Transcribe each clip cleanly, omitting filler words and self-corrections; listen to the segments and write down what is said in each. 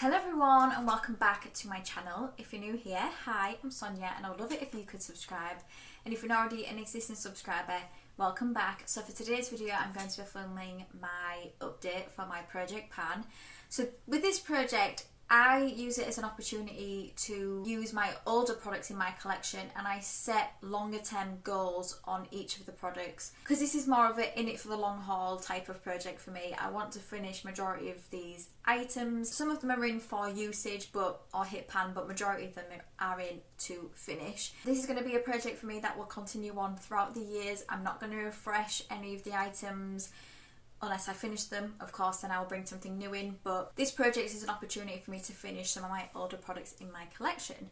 Hello everyone and welcome back to my channel. If you're new here, hi, I'm Sonia and I would love it if you could subscribe. And if you're not already an existing subscriber, welcome back. So for today's video I'm going to be filming my update for my project pan. So with this project I use it as an opportunity to use my older products in my collection, and I set longer term goals on each of the products because this is more of an in it for the long haul type of project for me. I want to finish majority of these items. Some of them are in for usage or hit pan, but majority of them are in to finish. This is going to be a project for me that will continue on throughout the years. I'm not going to refresh any of the items unless I finish them. Of course, then I will bring something new in, but this project is an opportunity for me to finish some of my older products in my collection.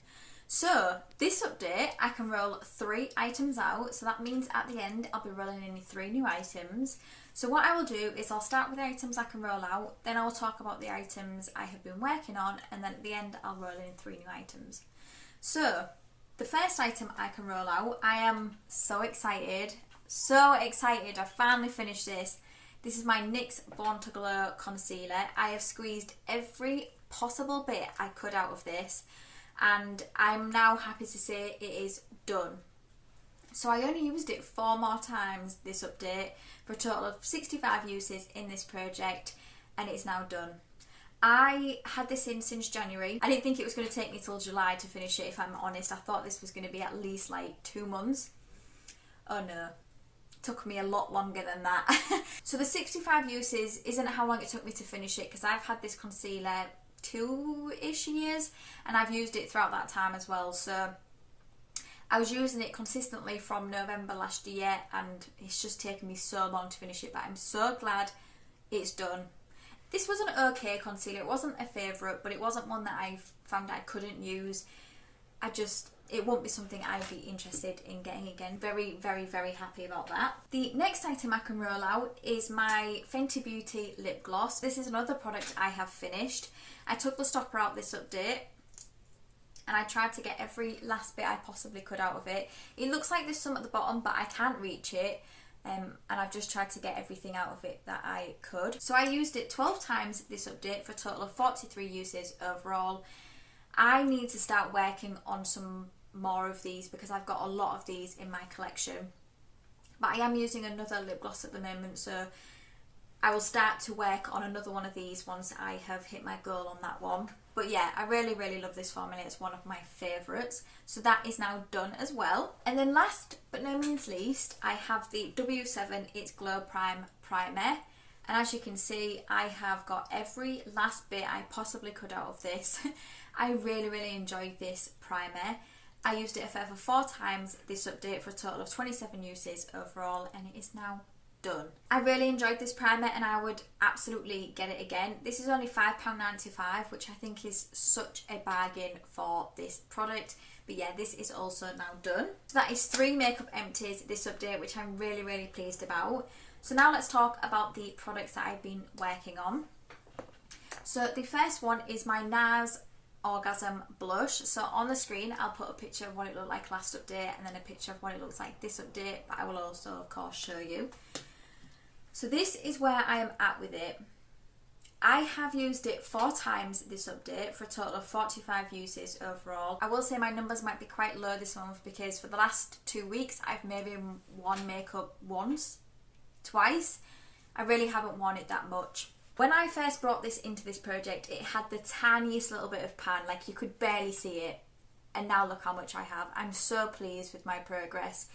So this update, I can roll 3 items out, so that means at the end I'll be rolling in 3 new items. So what I will do is I'll start with the items I can roll out, then I will talk about the items I have been working on, and then at the end I'll roll in 3 new items. So the first item I can roll out, I am so excited, I finally finished this. This is my NYX Born to Glow concealer. I have squeezed every possible bit I could out of this, and I'm now happy to say it is done. So I only used it 4 more times this update for a total of 65 uses in this project, and it's now done. I had this in since January. I didn't think it was going to take me till July to finish it, if I'm honest. I thought this was going to be at least like 2 months. Oh no. Took me a lot longer than that. So the 65 uses isn't how long it took me to finish it, because I've had this concealer 2-ish years and I've used it throughout that time as well. So I was using it consistently from November last year, and it's just taken me so long to finish it, but I'm so glad it's done. This was an okay concealer. It wasn't a favourite, but it wasn't one that I found I couldn't use. It won't be something I'd be interested in getting again. Very, very, very happy about that. The next item I can roll out is my Fenty Beauty lip gloss. This is another product I have finished. I took the stopper out this update and I tried to get every last bit I possibly could out of it. It looks like there's some at the bottom, but I can't reach it. And I've just tried to get everything out of it that I could. So I used it 12 times this update for a total of 43 uses overall. I need to start working on some more of these because I've got a lot of these in my collection, but I am using another lip gloss at the moment, so I will start to work on another one of these once I have hit my goal on that one. But yeah, I really, really love this formula. It's one of my favourites. So that is now done as well. And then last but no means least, I have the W7 It's Glow Prime Primer. And as you can see, I have got every last bit I possibly could out of this. I really, really enjoyed this primer. I used it a further 4 times this update for a total of 27 uses overall, and it is now done. I really enjoyed this primer and I would absolutely get it again. This is only £5.95, which I think is such a bargain for this product. But yeah, this is also now done. So that is 3 makeup empties this update, which I'm really, really pleased about. So now let's talk about the products that I've been working on. So the first one is my NARS Orgasm blush. So on the screen I'll put a picture of what it looked like last update and then a picture of what it looks like this update, but I will also of course show you. So this is where I am at with it. I have used it 4 times this update for a total of 45 uses overall. I will say my numbers might be quite low this month because for the last 2 weeks I've maybe worn makeup once, twice. I really haven't worn it that much. When I first brought this into this project, it had the tiniest little bit of pan, like you could barely see it. And now look how much I have. I'm so pleased with my progress.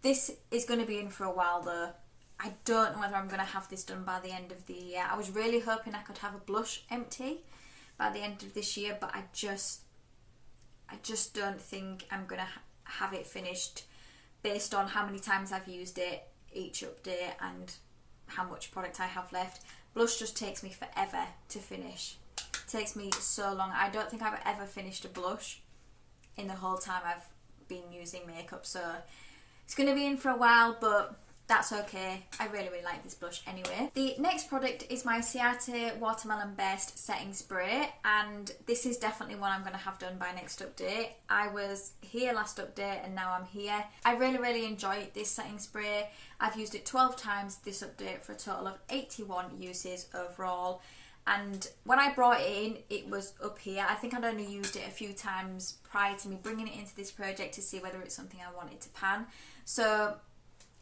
This is going to be in for a while though. I don't know whether I'm going to have this done by the end of the year. I was really hoping I could have a blush empty by the end of this year, but I just don't think I'm going to have it finished based on how many times I've used it each update and how much product I have left. Blush just takes me forever to finish. It takes me so long. I don't think I've ever finished a blush in the whole time I've been using makeup, so it's going to be in for a while, but that's okay. I really, really like this blush anyway. The next product is my Ciate Watermelon Burst Setting Spray, and this is definitely one I'm going to have done by next update. I was here last update and now I'm here. I really, really enjoy this setting spray. I've used it 12 times this update for a total of 81 uses overall. and when I brought it in, it was up here. I think I'd only used it a few times prior to me bringing it into this project to see whether it's something I wanted to pan. So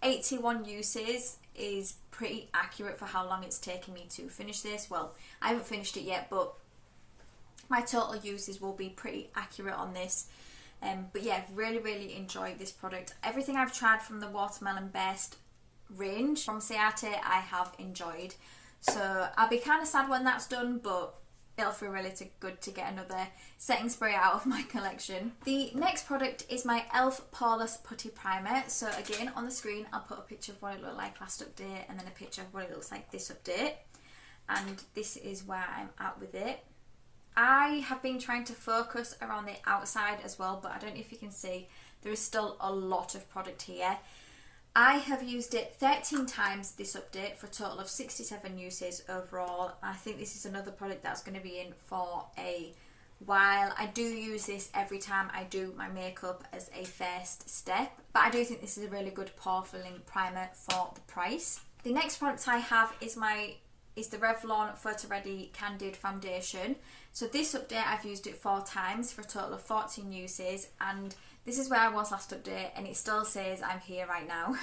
81 uses is pretty accurate for how long it's taken me to finish this. Well, I haven't finished it yet, but my total uses will be pretty accurate on this. But yeah, really enjoyed this product. Everything I've tried from the Watermelon Best range from Ciate I have enjoyed. So I'll be kind of sad when that's done, but it'll feel really good to get another setting spray out of my collection. The next product is my e.l.f. Poreless Putty Primer. So again, on the screen I'll put a picture of what it looked like last update and then a picture of what it looks like this update. And this is where I'm at with it. I have been trying to focus around the outside as well, but I don't know if you can see, there is still a lot of product here. I have used it 13 times this update for a total of 67 uses overall. I think this is another product that's going to be in for a while. I do use this every time I do my makeup as a first step, but I do think this is a really good pore filling primer for the price. The next product I have is the Revlon Photo Ready Candid Foundation. So this update I've used it 4 times for a total of 14 uses, and this is where I was last update and it still says I'm here right now.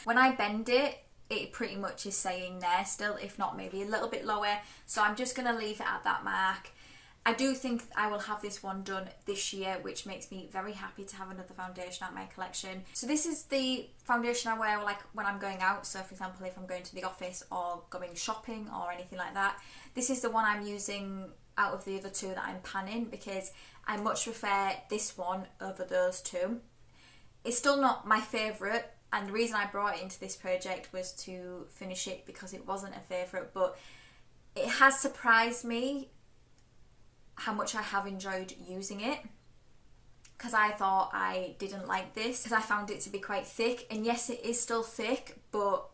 When I bend it, it pretty much is saying there still, if not maybe a little bit lower. So I'm just going to leave it at that mark. I do think I will have this one done this year, which makes me very happy to have another foundation at my collection. So this is the foundation I wear like when I'm going out. So for example, if I'm going to the office or going shopping or anything like that, this is the one I'm using out of the other 2 that I'm panning, because I much prefer this one over those 2. It's still not my favourite, and the reason I brought it into this project was to finish it because it wasn't a favourite, but it has surprised me how much I have enjoyed using it, because I thought I didn't like this because I found it to be quite thick, and yes, it is still thick, but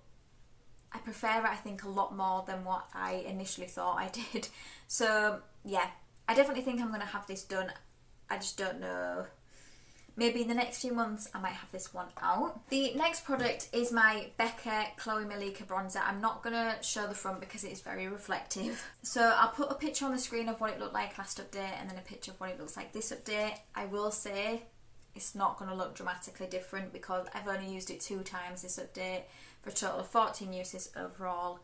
I prefer it I think a lot more than what I initially thought I did. So yeah, I definitely think I'm going to have this done. I just don't know. Maybe in the next few months I might have this one out. The next product is my Becca Chloe Malika bronzer. I'm not going to show the front because it is very reflective. So I'll put a picture on the screen of what it looked like last update and then a picture of what it looks like this update. I will say it's not going to look dramatically different because I've only used it 2 times this update for a total of 14 uses overall,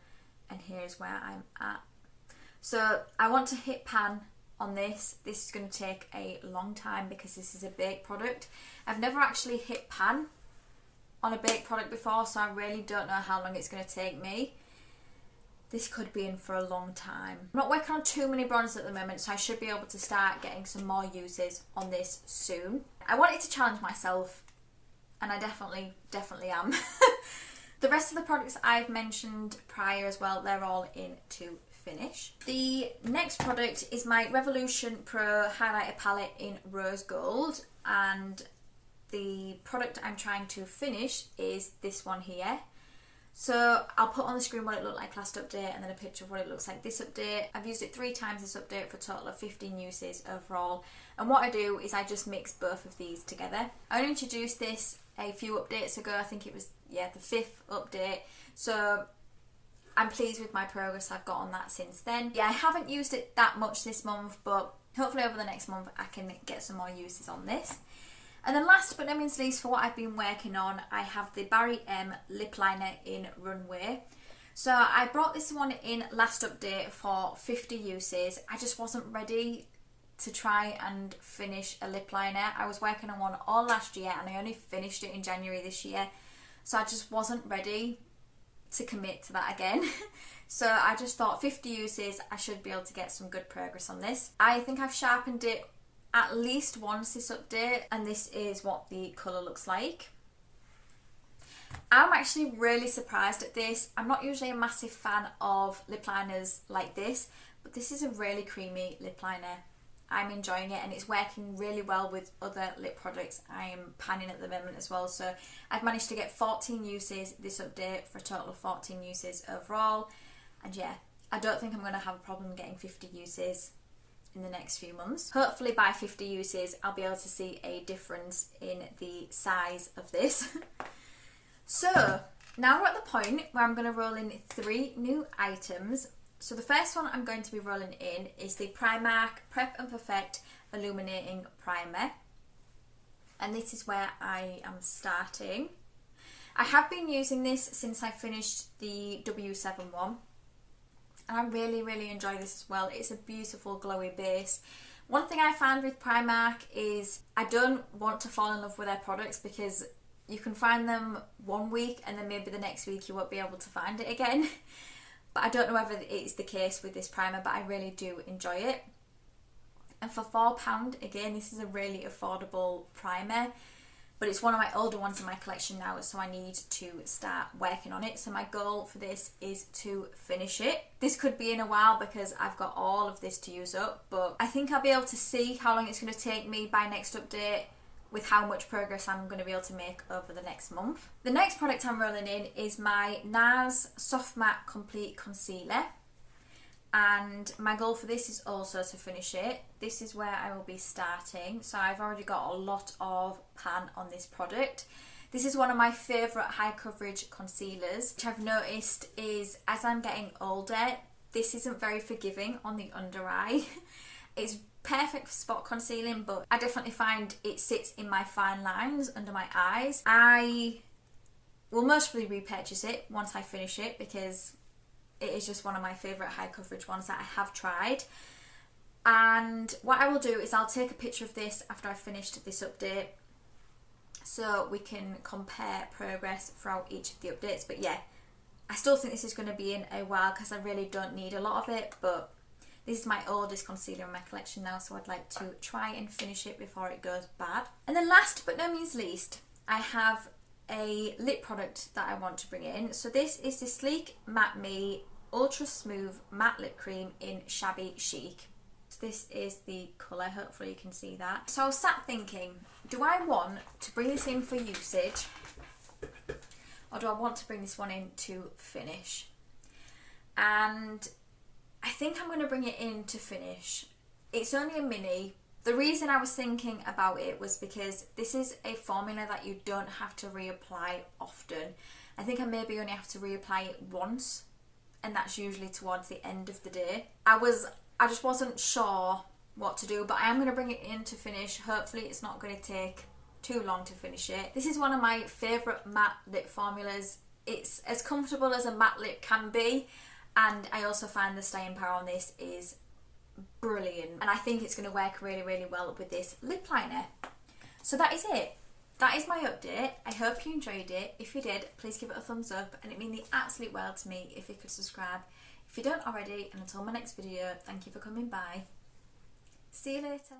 and here's where I'm at. So I want to hit pan on this. This is going to take a long time because this is a baked product. I've never actually hit pan on a baked product before, so I really don't know how long it's going to take me. This could be in for a long time. I'm not working on too many bronzers at the moment, so I should be able to start getting some more uses on this soon. I wanted to challenge myself, and I definitely am. The rest of the products I've mentioned prior as well, they're all in to finish. The next product is my Revolution Pro Highlighter Palette in Rose Gold, and the product I'm trying to finish is this one here. So I'll put on the screen what it looked like last update and then a picture of what it looks like this update. I've used it 3 times this update for a total of 15 uses overall, and what I do is I just mix both of these together. I only introduced this a few updates ago. I think it was the 5th update, so I'm pleased with my progress I've got on that since then. Yeah, I haven't used it that much this month, but hopefully over the next month I can get some more uses on this. And then last but not least, for what I've been working on, I have the Barry M lip liner in Runway. So I brought this one in last update for 50 uses. I just wasn't ready to try and finish a lip liner. I was working on one all last year and I only finished it in January this year. So I just wasn't ready to commit to that again. So I just thought 50 uses, I should be able to get some good progress on this. I think I've sharpened it at least once this update, and this is what the colour looks like. I'm actually really surprised at this. I'm not usually a massive fan of lip liners like this, but this is a really creamy lip liner. I'm enjoying it and it's working really well with other lip products I'm panning at the moment as well. So I've managed to get 14 uses this update for a total of 14 uses overall. And yeah, I don't think I'm going to have a problem getting 50 uses in the next few months. Hopefully by 50 uses I'll be able to see a difference in the size of this. So now we're at the point where I'm going to roll in 3 new items. So the first one I'm going to be rolling in is the Primark Prep and Perfect Illuminating Primer. And this is where I am starting. I have been using this since I finished the W7 one. And I really enjoy this as well. It's a beautiful glowy base. One thing I found with Primark is I don't want to fall in love with their products because you can find them one week and then maybe the next week you won't be able to find it again. But I don't know whether it's the case with this primer, but I really do enjoy it. And for £4, again, this is a really affordable primer, but it's one of my older ones in my collection now, so I need to start working on it. So my goal for this is to finish it. This could be in a while because I've got all of this to use up, but I think I'll be able to see how long it's going to take me by next update with how much progress I'm going to be able to make over the next month. The next product I'm rolling in is my NARS Soft Matte Complete Concealer. And my goal for this is also to finish it. This is where I will be starting. So I've already got a lot of pan on this product. This is one of my favourite high coverage concealers, which I've noticed is as I'm getting older, this isn't very forgiving on the under eye. It's perfect for spot concealing, but I definitely find it sits in my fine lines under my eyes. I will most probably repurchase it once I finish it because it is just one of my favourite high coverage ones that I have tried. And what I will do is I'll take a picture of this after I've finished this update so we can compare progress throughout each of the updates. But yeah, I still think this is going to be in a while because I really don't need a lot of it, but this is my oldest concealer in my collection now, so I'd like to try and finish it before it goes bad. And then last but no means least, I have a lip product that I want to bring in. So this is the Sleek Matte Me Ultra Smooth Matte Lip Cream in Shabby Chic. This is the colour, hopefully you can see that. So I was sat thinking, do I want to bring this in for usage or do I want to bring this one in to finish? And I think I'm going to bring it in to finish. It's only a mini. The reason I was thinking about it was because this is a formula that you don't have to reapply often. I think I maybe only have to reapply it once, and that's usually towards the end of the day. I just wasn't sure what to do, but I am going to bring it in to finish. Hopefully it's not going to take too long to finish it. This is one of my favourite matte lip formulas. It's as comfortable as a matte lip can be, and I also find the staying power on this is brilliant, and I think it's going to work really well with this lip liner. So that is it. That is my update. I hope you enjoyed it. If you did, please give it a thumbs up, and it means the absolute world to me if you could subscribe if you don't already. And until my next video, thank you for coming by. See you later.